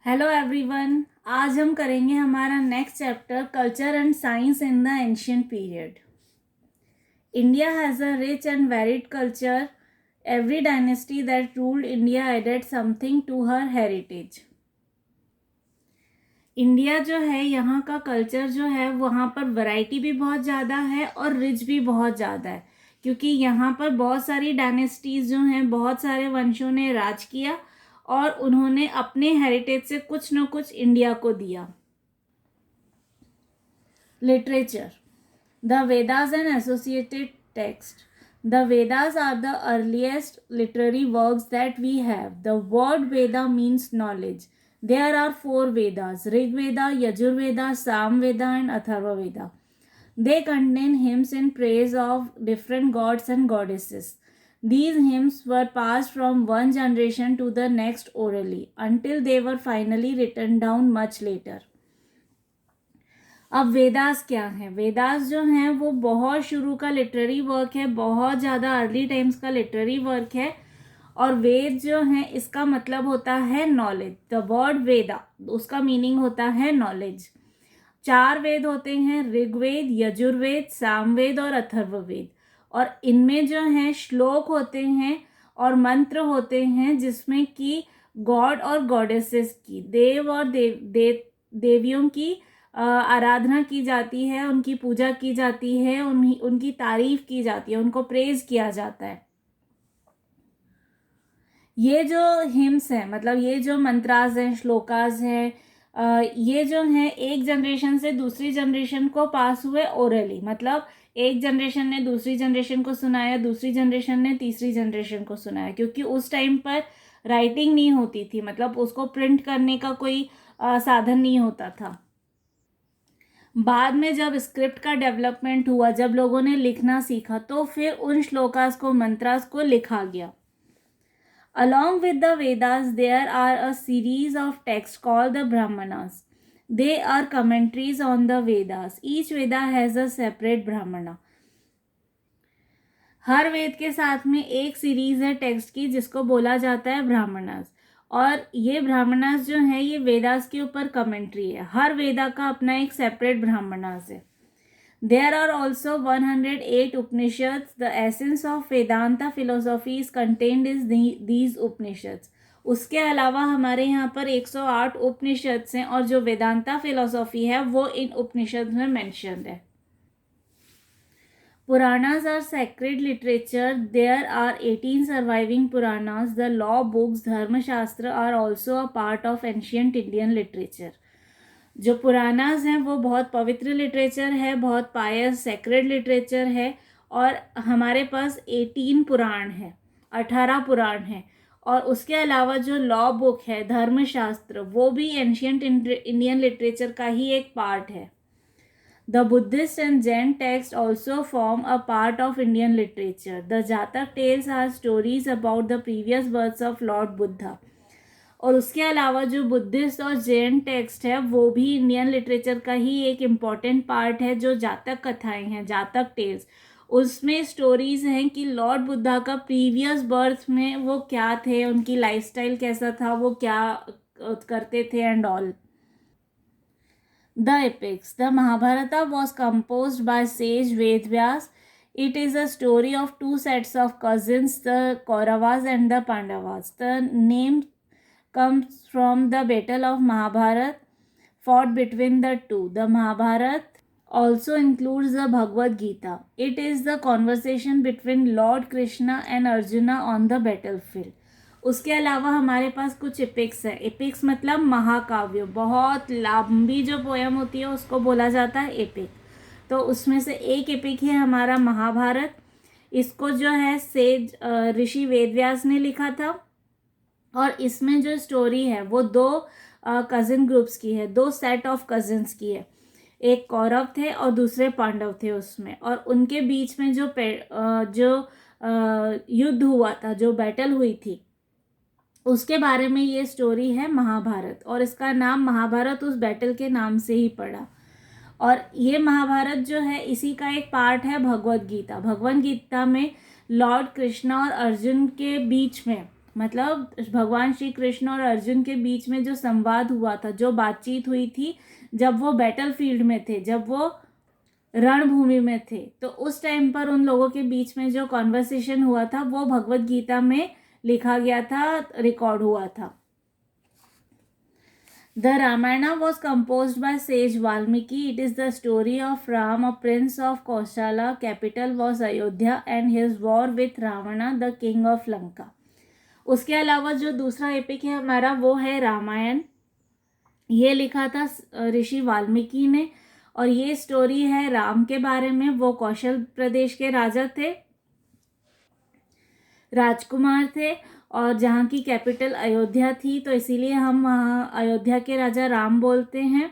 Hello everyone. आज हम करेंगे हमारा next chapter culture and science in the ancient period. India has a rich and varied culture. Every dynasty that ruled India added something to her heritage. India जो है, यहाँ का culture जो है, वहाँ पर वैरायटी भी बहुत ज़्यादा है और रिच भी बहुत ज़्यादा है, क्योंकि यहाँ पर बहुत सारी डायनेस्टीज़ जो हैं, बहुत सारे वंशों ने राज किया और उन्होंने अपने हेरिटेज से कुछ न कुछ इंडिया को दिया। Literature. The Vedas and associated text. The Vedas are the earliest literary works that we have. The word Veda means knowledge. There are 4 Vedas: Rig Veda, Yajur Veda, Sam Veda, and Atharva Veda. They contain hymns in praise of different gods and goddesses. These hymns were passed from one generation to the next orally until they were finally written down much later. अब वेदास क्या है? वेदास जो हैं वो बहुत शुरू का literary work है, बहुत ज़्यादा अर्ली टाइम्स का लिटरेरी वर्क है। और वेद जो है, इसका मतलब होता है नॉलेज। द वर्ड वेदा, उसका मीनिंग होता है नॉलेज। 4 वेद होते हैं: ऋग्वेद, यजुर्वेद, सामवेद और अथर्ववेद। और इनमें जो है श्लोक होते हैं और मंत्र होते हैं, जिसमें कि गॉड और गॉडेसेस की, देव और देवियों की आराधना की जाती है, उनकी पूजा की जाती है, उनकी तारीफ की जाती है, उनको प्रेज किया जाता है। ये जो हिम्स हैं, मतलब ये जो मंत्रास हैं, श्लोकास हैं, ये जो हैं एक जनरेशन से दूसरी जनरेशन को पास हुए ओरली। मतलब एक जनरेशन ने दूसरी जनरेशन को सुनाया, दूसरी जनरेशन ने तीसरी जनरेशन को सुनाया, क्योंकि उस टाइम पर राइटिंग नहीं होती थी, मतलब उसको प्रिंट करने का कोई साधन नहीं होता था। बाद में जब स्क्रिप्ट का डेवलपमेंट हुआ, जब लोगों ने लिखना सीखा, तो फिर उन श्लोकास को, मंत्रास को लिखा गया। Along with the Vedas, there are a series of texts called the Brahmanas. They are commentaries on the Vedas. Each Veda has a separate Brahmana. हर वेद के साथ में एक सीरीज है टेक्स्ट की, जिसको बोला जाता है ब्राह्मणास। और ये ब्राह्मणास जो है, ये वेदास के ऊपर कमेंट्री है। हर वेदा का अपना एक सेपरेट ब्राह्मणास है। There are also 108 Upanishads. The essence of Vedanta philosophy is contained in these Upanishads. उसके अलावा हमारे यहाँ पर 108 उपनिषद्स हैं, और जो वेदांता फिलोसॉफी है वो इन उपनिषद में मेंशन्ड है। Puranas are sacred literature. There are 18 surviving Puranas. The law books, Dharma Shastra are also a part of ancient Indian literature. जो पुरानाज हैं वो बहुत पवित्र लिटरेचर है, बहुत पायस सेक्रेड लिटरेचर है। और हमारे पास 18 पुराण है, 18 पुराण है। और उसके अलावा जो लॉ बुक है, धर्मशास्त्र, वो भी एंशियंट इंडियन लिटरेचर का ही एक पार्ट है। The Buddhist and Jain text also form a part of Indian literature. The Jataka tales are stories about the previous births of Lord Buddha. और उसके अलावा जो बुद्धिस्ट और जैन टेक्स्ट है, वो भी इंडियन लिटरेचर का ही एक इम्पॉर्टेंट पार्ट है। जो जातक कथाएं हैं, जातक टेल्स, उसमें स्टोरीज हैं कि लॉर्ड बुद्धा का प्रीवियस बर्थ में वो क्या थे, उनकी लाइफस्टाइल कैसा था, वो क्या करते थे and all. The epics. The Mahabharata was composed by sage Ved Vyas. It is a story of 2 sets of cousins, the Kauravas and the Pandavas. The name comes from the battle of Mahabharat fought between the two. The Mahabharat also includes the Bhagavad Gita. It is the conversation between Lord Krishna and Arjuna on the battlefield. उसके अलावा हमारे पास कुछ epics है। Epics मतलब महाकाव्य, बहुत लंबी जो पोयम होती है उसको बोला जाता है एपिक। तो उसमें से एक एपिक है हमारा महाभारत। इसको जो है सेज ऋषि वेदव्यास ने लिखा था। और इसमें जो स्टोरी है वो 2 कज़िन ग्रुप्स की है, 2 सेट ऑफ कज़िन्स की है। एक कौरव थे और दूसरे पांडव थे उसमें। और उनके बीच में जो युद्ध हुआ था, जो बैटल हुई थी, उसके बारे में ये स्टोरी है महाभारत। और इसका नाम महाभारत उस बैटल के नाम से ही पड़ा। और ये महाभारत जो है, इसी का एक पार्ट है भगवद गीता। भगवद गीता में लॉर्ड कृष्णा और अर्जुन के बीच में मतलब भगवान श्री कृष्ण और अर्जुन के बीच में जो संवाद हुआ था, जो बातचीत हुई थी जब वो बैटल फील्ड में थे, जब वो रणभूमि में थे, तो उस टाइम पर उन लोगों के बीच में जो कॉन्वर्सेशन हुआ था वो भगवत गीता में लिखा गया था, रिकॉर्ड हुआ था। The Ramayana was composed by sage Valmiki. It is the story of Ram, a prince of Kaushala. Capital was Ayodhya and his war with Ravana, the king of Lanka. उसके अलावा जो दूसरा एपिक है हमारा वो है रामायण। ये लिखा था ऋषि वाल्मीकि ने और ये स्टोरी है राम के बारे में। वो कौशल प्रदेश के राजा थे, राजकुमार थे और जहाँ की कैपिटल अयोध्या थी, तो इसीलिए हम वहाँ अयोध्या के राजा राम बोलते हैं।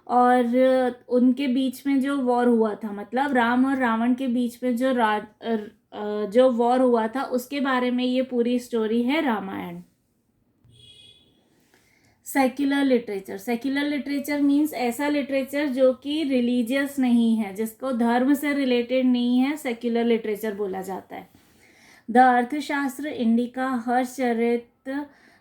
और उनके बीच में जो वॉर हुआ था, मतलब राम और रावण के बीच में जो वॉर हुआ था उसके बारे में ये पूरी स्टोरी है Ramayan. Secular literature. Secular literature means ऐसा लिटरेचर जो कि रिलीजियस नहीं है, जिसको धर्म से रिलेटेड नहीं है, सेक्युलर लिटरेचर बोला जाता है। द अर्थशास्त्र, indica, Harshacharita,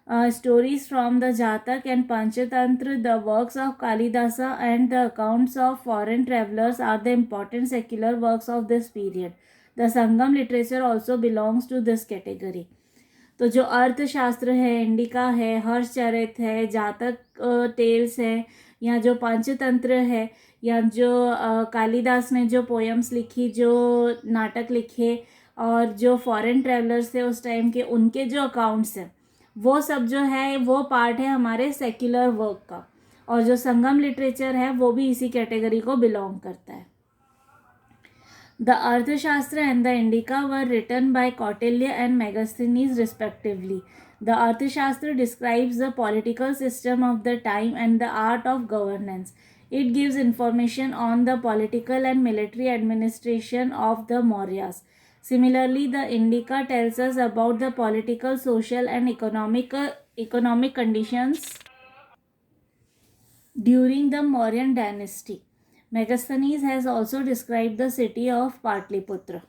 stories from the Jatak and Panchatantra, the works of Kalidasa and the accounts of foreign travelers are the important secular works of this period. The Sangam literature also belongs to this category. तो जो अर्थशास्त्र है, indica है, हर्षचरित है, जातक tales है, या जो पंचतंत्र है, या जो कालिदास ने जो पोएम्स लिखी, जो नाटक लिखे और जो फॉरेन ट्रैवलर्स थे उस टाइम के, उनके जो अकाउंट्स हैं, वो सब जो है वो पार्ट है हमारे सेक्युलर वर्क का। और जो संगम लिटरेचर है वो भी इसी कैटेगरी को बिलोंग करता है। The Arthashastra and the Indica were written by Kautilya and Megasthenes respectively. The Arthashastra describes the political system of the time and the art of governance. It gives information on the political and military administration of the Mauryas. Similarly, the Indica tells us about the political, social and economic conditions during the Mauryan dynasty. Megasthenes has also described the city of Patliputra.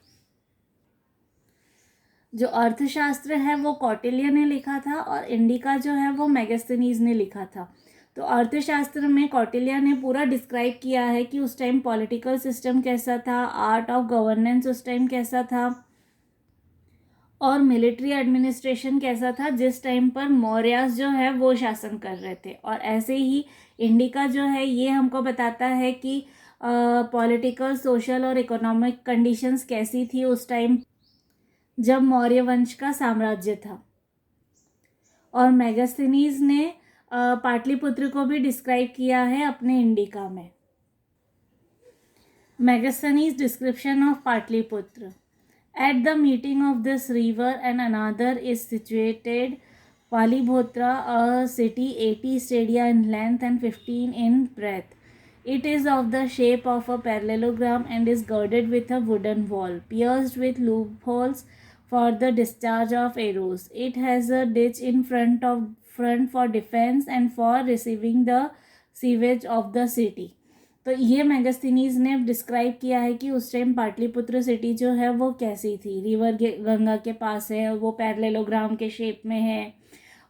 जो अर्थशास्त्र है वो कौटिल्य ने लिखा था और indica जो है वो मेगास्थनीज ने लिखा था। तो अर्थशास्त्र में कौटिल्य ने पूरा डिस्क्राइब किया है कि उस टाइम पॉलिटिकल सिस्टम कैसा था, आर्ट ऑफ गवर्नेंस उस टाइम कैसा था और मिलिट्री एडमिनिस्ट्रेशन कैसा था जिस टाइम पर मौर्यास जो है वो शासन कर रहे थे। और ऐसे ही इंडिका जो है ये हमको बताता है कि पॉलिटिकल, सोशल और इकोनॉमिक कंडीशंस कैसी थी उस टाइम जब मौर्य वंश का साम्राज्य था। और मेगास्थनीज ने पाटलिपुत्र को भी डिस्क्राइब किया है अपने इंडिका में। Megasthenes description of Pataliputra. At the meeting of this river and another is situated Palibhotra, a city 80 stadia in length and 15 in breadth. It is of the shape of a parallelogram and is girded with a wooden wall, pierced with loopholes for the discharge of arrows. It has a ditch in front for defense and for receiving the sewage of the city. तो ये मेगास्थनीज ने describe किया है कि उस time Pataliputra city जो है वो कैसी थी। रिवर गंगा के पास है, वो पैरेललोग्राम के शेप में है,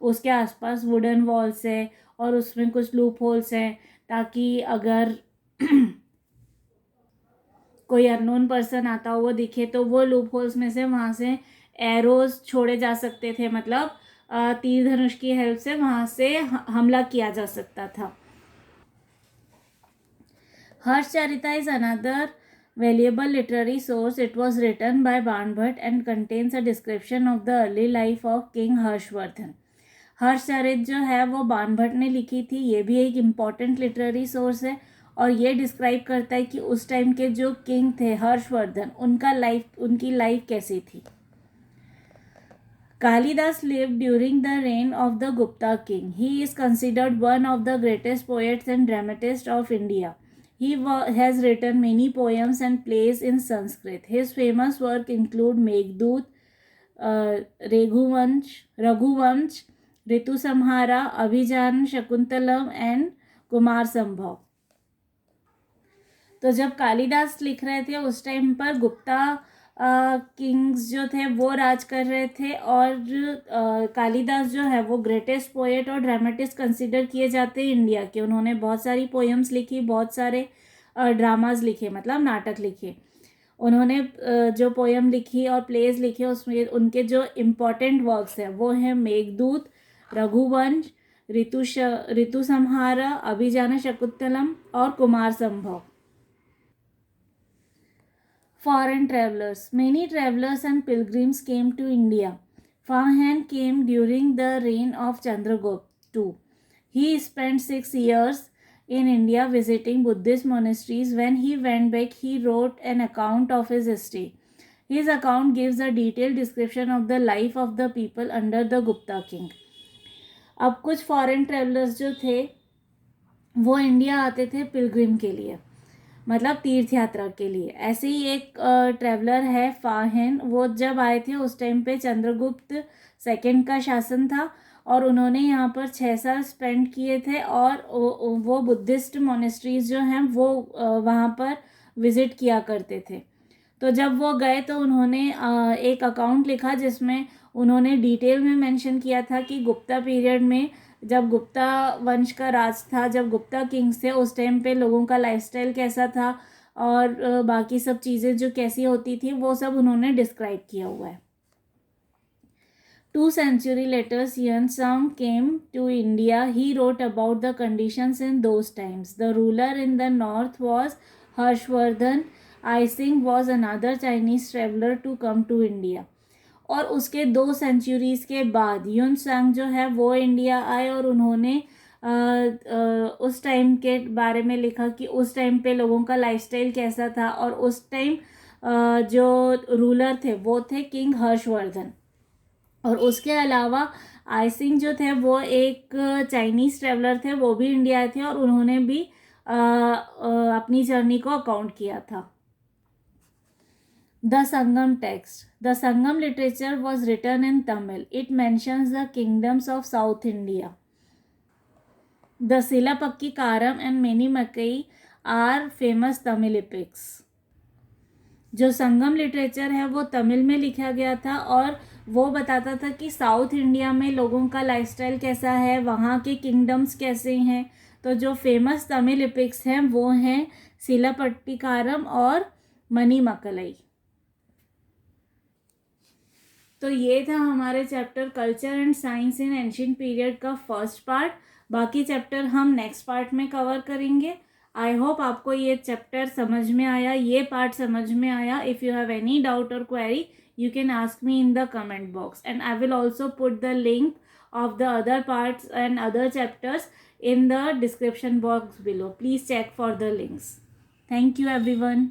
उसके आसपास वुडन वॉल्स है और उसमें कुछ लूप होल्स हैं ताकि अगर कोई अननोन पर्सन आता हो वो दिखे तो वो लूप होल्स में से वहाँ से एरोज छोड़े जा सकते थे, मतलब तीर धनुष की हेल्प से वहाँ से हमला किया जा सकता था। Harshcharita is another valuable literary source. It was written by Banbhat and contains a description of the early life of King Harshvardhan. Harshacharita जो है वो बाणभट्ट ने लिखी थी, ये भी एक इम्पॉर्टेंट लिटरेरी सोर्स है और ये डिस्क्राइब करता है कि उस टाइम के जो किंग थे हर्षवर्धन, उनकी लाइफ कैसी थी। Kalidas lived during the reign of the Gupta king. He is considered one of the greatest poets and dramatists of India. He has written many poems and plays in Sanskrit. His famous work include Meghdoot, Raghuvansh, Ritu Samhara, Abhijan, Shakuntalam and Kumar Sambhav. तो जब कालिदास लिख रहे थे उस time पर Gupta Kings जो थे वो राज कर रहे थे, और कालिदास जो है वो ग्रेटेस्ट पोएट और ड्रामेटिस्ट कंसिडर किए जाते हैं इंडिया के। उन्होंने बहुत सारी पोएम्स लिखी, बहुत सारे ड्रामाज लिखे, मतलब नाटक लिखे। उन्होंने जो पोएम लिखी और प्लेज लिखे उसमें उनके जो इम्पोर्टेंट वर्क्स हैं वो हैं मेघदूत, रघुवंश, ऋतु संहार, अभिजान शकुंतलम और कुमार संभव। Foreign travelers. Many travelers and pilgrims came to India. Fahan came during the reign of Chandragupta II. He spent 6 years in India visiting Buddhist monasteries. When he went back, he wrote an account of his stay. His account gives a detailed description of the life of the people under the Gupta king. अब कुछ foreign travellers जो थे वो India आते थे Pilgrim के लिए, मतलब तीर्थ यात्रा के लिए। ऐसे ही एक ट्रैवलर है फाहिन, वो जब आए थे उस टाइम पे चंद्रगुप्त सेकंड का शासन था, और उन्होंने यहाँ पर 6 साल स्पेंड किए थे, और वो बुद्धिस्ट मोनेस्ट्रीज जो हैं वो वहाँ पर विज़िट किया करते थे। तो जब वो गए तो उन्होंने एक अकाउंट लिखा जिसमें उन्होंने डिटेल में मेंशन किया था कि गुप्ता पीरियड में, जब गुप्ता वंश का राज था, जब गुप्ता किंग्स थे, उस टाइम पे लोगों का लाइफस्टाइल कैसा था और बाकी सब चीज़ें जो कैसी होती थी वो सब उन्होंने डिस्क्राइब किया हुआ है। 2 centuries later, Yuan came to India. He wrote about the conditions in those times. The ruler in the north was Harshvardhan. Ising was another Chinese traveler to come to India. और उसके 2 centuries के बाद यून सांग जो है वो India आए, और उन्होंने उस टाइम के बारे में लिखा कि उस टाइम पे लोगों का लाइफस्टाइल कैसा था, और उस टाइम जो रूलर थे वो थे किंग हर्षवर्धन। और उसके अलावा आइसिंग जो थे वो एक चाइनीज़ ट्रेवलर थे, वो भी इंडिया आए थे, और उन्होंने भी अपनी जर्नी को अकाउंट किया था। The Sangam text. The Sangam literature was written in Tamil. It mentions the kingdoms of South India. The Silapakki-Karam and Many Makai are famous Tamil epics. जो संगम लिटरेचर है वो तमिल में लिखा गया था, और वो बताता था कि साउथ इंडिया में लोगों का लाइफस्टाइल कैसा है, वहाँ के किंगडम्स कैसे हैं। तो जो फेमस तमिल एपिक्स हैं वो हैं सिलापट्टिकारम और मनी मकलई। तो ये था हमारे chapter culture and science in ancient period का फर्स्ट पार्ट। बाकी चैप्टर हम नेक्स्ट पार्ट में कवर करेंगे। आई होप आपको ये चैप्टर समझ में आया, ये पार्ट समझ में आया। If you have any doubt और query you can ask me in the comment box, and I will also put the link of the other parts and other chapters in the description box below. Please check for the links. Thank you everyone.